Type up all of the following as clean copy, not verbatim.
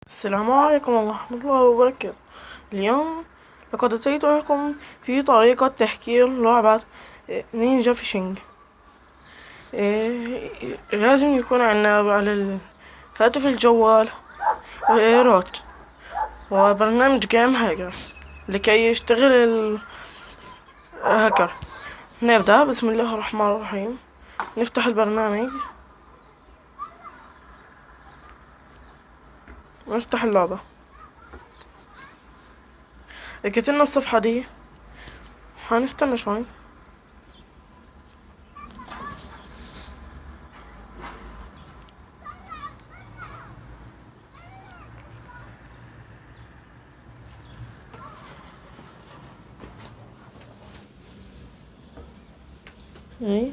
السلام عليكم ورحمة الله وبركاته. اليوم لقد أتيت لكم في طريقة تحكير لعبة نينجا فيشنج. لازم يكون عنا على الهاتف الجوال روت وبرنامج جيم هاكر لكي يشتغل الهاكر. نبدأ بسم الله الرحمن الرحيم. نفتح البرنامج ونفتح اللعبة. لقيتلنا الصفحة دي، هنستنى شوي. ايه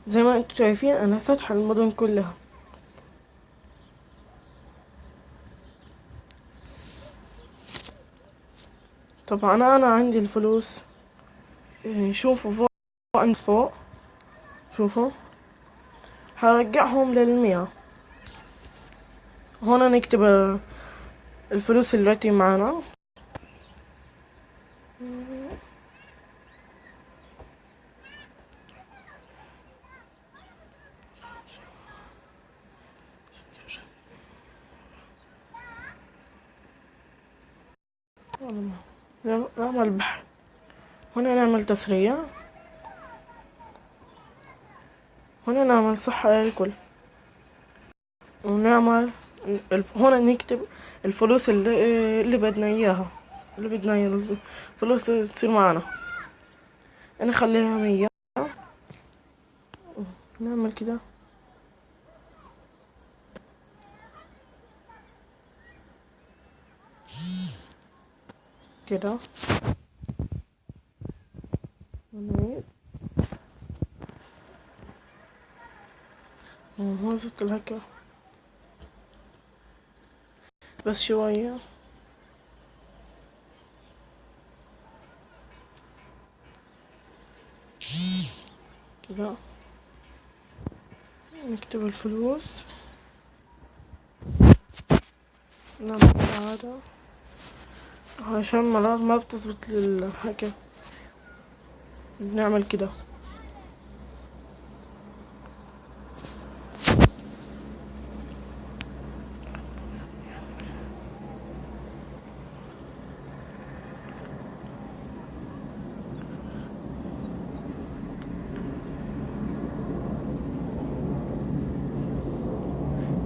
زي ما انتم شايفين انا فاتحة المدن كلها. طبعا انا عندي الفلوس. شوفوا فوق، عند فوق شوفوا هرجعهم للمية. هنا نكتب الفلوس التي معنا. نعمل بحث. هنا نعمل تسريع. هنا نعمل صحة للكل. ونعمل هنا نكتب الفلوس اللي بدنا اياها، اللي بدنا الفلوس تصير معنا. نخليها 100. نعمل كده كده. وظبط الهكا بس شوية كده. نكتب الفلوس. نعمل هذا عشان مرات ما بتزبط الهكا. بنعمل كده.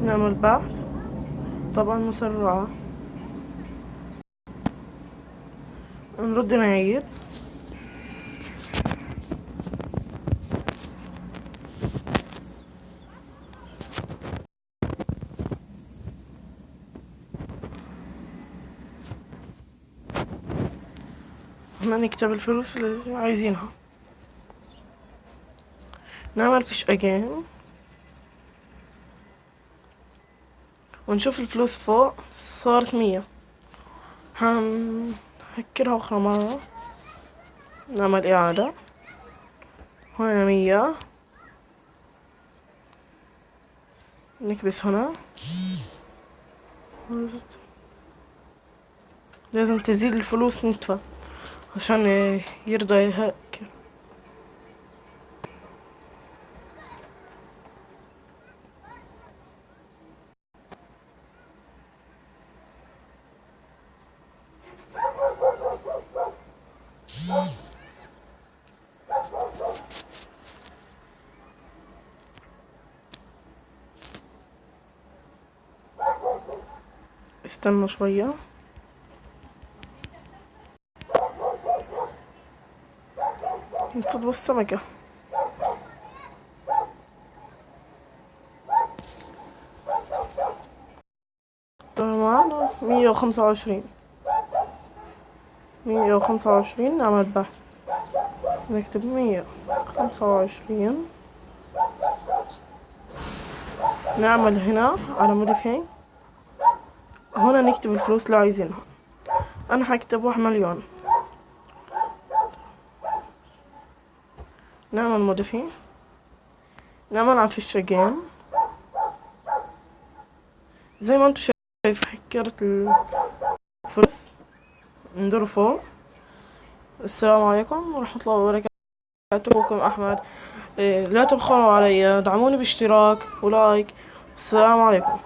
نعمل بحث طبعا مسرعة. نرد نعيد. هنا نكتب الفلوس اللي عايزينها. نعمل فيش اجين ونشوف الفلوس فوق صارت 100. هنهكرها اخرى مرة. نعمل اعادة. هنا 100. نكبس هنا. لازم تزيد الفلوس نتفة عشان يرضى يهكر. استنى شوية. نصطاد السمكة. معنا 125. 125. نعمل بحث. نكتب 125. نعمل هنا على موديفاي. هنا نكتب الفلوس اللي عايزينها. انا هكتب 1 مليون. نعمل موديفي، نعمل على فيش جيم زي ما انتو شايف. كارت الفرس نديره فوق. السلام عليكم ورحمة الله وبركاته، أخوكم أحمد. لا تبخلوا علي، دعموني باشتراك ولايك. السلام عليكم.